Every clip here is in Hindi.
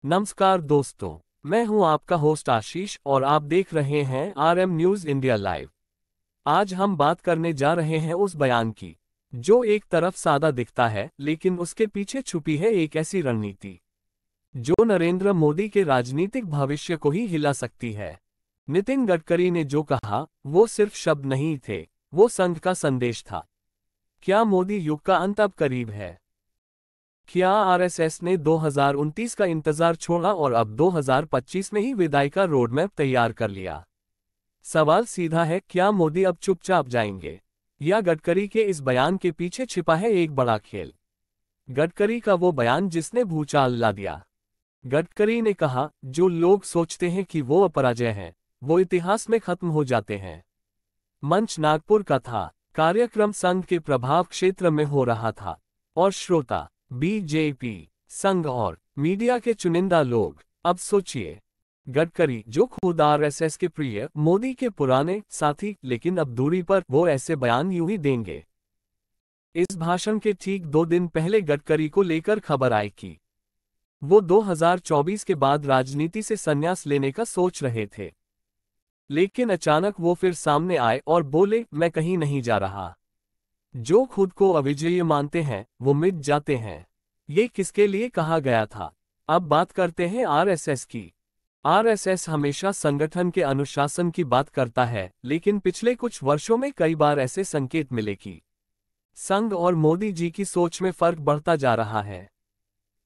नमस्कार दोस्तों, मैं हूं आपका होस्ट आशीष और आप देख रहे हैं आरएम न्यूज़ इंडिया लाइव। आज हम बात करने जा रहे हैं उस बयान की जो एक तरफ सादा दिखता है लेकिन उसके पीछे छुपी है एक ऐसी रणनीति जो नरेंद्र मोदी के राजनीतिक भविष्य को ही हिला सकती है। नितिन गडकरी ने जो कहा वो सिर्फ शब्द नहीं थे, वो संघ का संदेश था। क्या मोदी युग का अंत अब करीब है? क्या आरएसएस ने 2029 का इंतजार छोड़ा और अब 2025 में ही विदाई का रोडमैप तैयार कर लिया? सवाल सीधा है, क्या मोदी अब चुपचाप जाएंगे या गडकरी के इस बयान के पीछे छिपा है एक बड़ा खेल? गडकरी का वो बयान जिसने भूचाल ला दिया। गडकरी ने कहा, जो लोग सोचते हैं कि वो अपराजय हैं, वो इतिहास में खत्म हो जाते हैं। मंच नागपुर का था, कार्यक्रम संघ के प्रभाव क्षेत्र में हो रहा था और श्रोता, बीजेपी, संघ और मीडिया के चुनिंदा लोग। अब सोचिए, गडकरी जो खुद आरएसएस के प्रिय, मोदी के पुराने साथी, लेकिन अब दूरी पर, वो ऐसे बयान यूं ही देंगे। इस भाषण के ठीक 2 दिन पहले गडकरी को लेकर खबर आई कि वो 2024 के बाद राजनीति से संन्यास लेने का सोच रहे थे। लेकिन अचानक वो फिर सामने आए और बोले, मैं कहीं नहीं जा रहा। जो खुद को अविजयी मानते हैं वो मिट जाते हैं। ये किसके लिए कहा गया था? अब बात करते हैं आरएसएस की। आरएसएस हमेशा संगठन के अनुशासन की बात करता है, लेकिन पिछले कुछ वर्षों में कई बार ऐसे संकेत मिले कि संघ और मोदी जी की सोच में फर्क बढ़ता जा रहा है।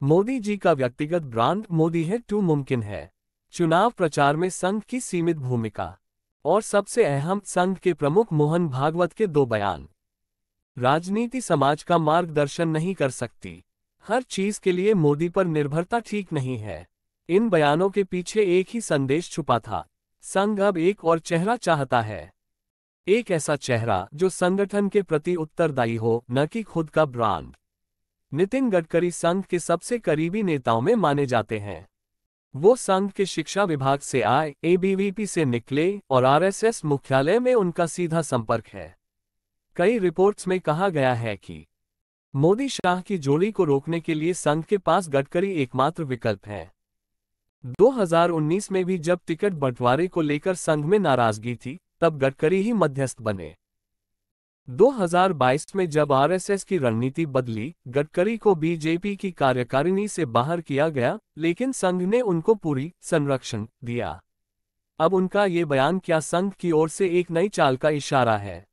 मोदी जी का व्यक्तिगत ब्रांड मोदी है टू मुमकिन है। चुनाव प्रचार में संघ की सीमित भूमिका और सबसे अहम, संघ के प्रमुख मोहन भागवत के 2 बयान। राजनीति समाज का मार्गदर्शन नहीं कर सकती। हर चीज के लिए मोदी पर निर्भरता ठीक नहीं है। इन बयानों के पीछे एक ही संदेश छुपा था। संघ अब एक और चेहरा चाहता है। एक ऐसा चेहरा जो संगठन के प्रति उत्तरदायी हो, न कि खुद का ब्रांड। नितिन गडकरी संघ के सबसे करीबी नेताओं में माने जाते हैं। वो संघ के शिक्षा विभाग से आए, एबीवीपी से निकले और आरएसएस मुख्यालय में उनका सीधा संपर्क है। कई रिपोर्ट्स में कहा गया है कि मोदी शाह की जोड़ी को रोकने के लिए संघ के पास गडकरी एकमात्र विकल्प है। 2019 में भी जब टिकट बंटवारे को लेकर संघ में नाराजगी थी, तब गडकरी ही मध्यस्थ बने। 2022 में जब आरएसएस की रणनीति बदली, गडकरी को बीजेपी की कार्यकारिणी से बाहर किया गया, लेकिन संघ ने उनको पूरी संरक्षण दिया। अब उनका ये बयान क्या संघ की ओर से एक नई चाल का इशारा है?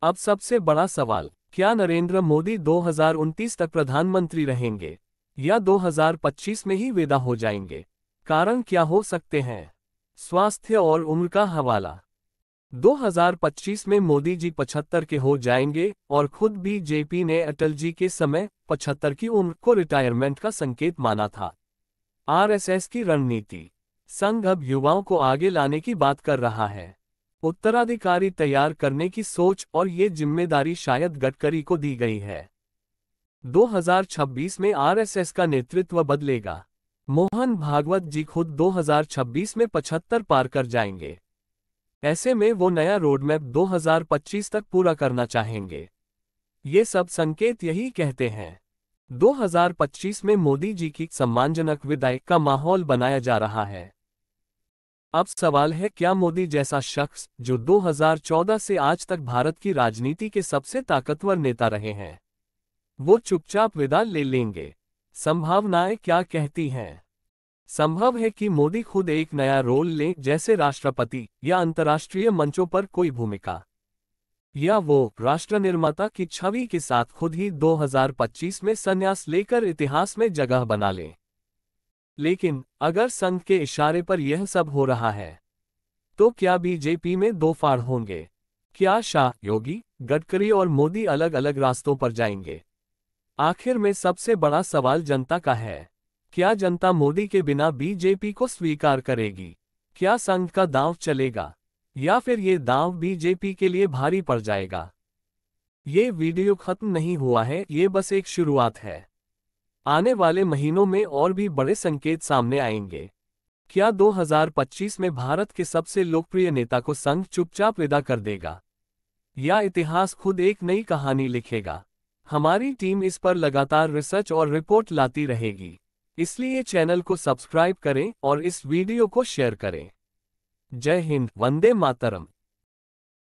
अब सबसे बड़ा सवाल, क्या नरेंद्र मोदी 2029 तक प्रधानमंत्री रहेंगे या 2025 में ही विदा हो जाएंगे? कारण क्या हो सकते हैं? स्वास्थ्य और उम्र का हवाला। 2025 में मोदी जी 75 के हो जाएंगे और खुद बीजेपी ने अटल जी के समय 75 की उम्र को रिटायरमेंट का संकेत माना था। आरएसएस की रणनीति, संघ अब युवाओं को आगे लाने की बात कर रहा है। उत्तराधिकारी तैयार करने की सोच, और ये जिम्मेदारी शायद गडकरी को दी गई है। 2026 में आरएसएस का नेतृत्व बदलेगा। मोहन भागवत जी खुद 2026 में 75 पार कर जाएंगे। ऐसे में वो नया रोडमैप 2025 तक पूरा करना चाहेंगे। ये सब संकेत यही कहते हैं। 2025 में मोदी जी की सम्मानजनक विदाई का माहौल बनाया जा रहा है। अब सवाल है, क्या मोदी जैसा शख्स जो 2014 से आज तक भारत की राजनीति के सबसे ताकतवर नेता रहे हैं, वो चुपचाप विदा ले लेंगे? संभावनाएं क्या कहती हैं? संभव है कि मोदी खुद एक नया रोल लें, जैसे राष्ट्रपति या अंतर्राष्ट्रीय मंचों पर कोई भूमिका, या वो राष्ट्र निर्माता की छवि के साथ खुद ही 2025 में संन्यास लेकर इतिहास में जगह बना लें। लेकिन अगर संघ के इशारे पर यह सब हो रहा है, तो क्या बीजेपी में 2 फाड़ होंगे? क्या शाह, योगी, गडकरी और मोदी अलग अलग रास्तों पर जाएंगे? आखिर में सबसे बड़ा सवाल जनता का है। क्या जनता मोदी के बिना बीजेपी को स्वीकार करेगी? क्या संघ का दांव चलेगा या फिर ये दांव बीजेपी के लिए भारी पड़ जाएगा? ये वीडियो खत्म नहीं हुआ है, ये बस एक शुरुआत है। आने वाले महीनों में और भी बड़े संकेत सामने आएंगे। क्या 2025 में भारत के सबसे लोकप्रिय नेता को संघ चुपचाप विदा कर देगा या इतिहास खुद एक नई कहानी लिखेगा? हमारी टीम इस पर लगातार रिसर्च और रिपोर्ट लाती रहेगी। इसलिए चैनल को सब्सक्राइब करें और इस वीडियो को शेयर करें। जय हिंद, वंदे मातरम।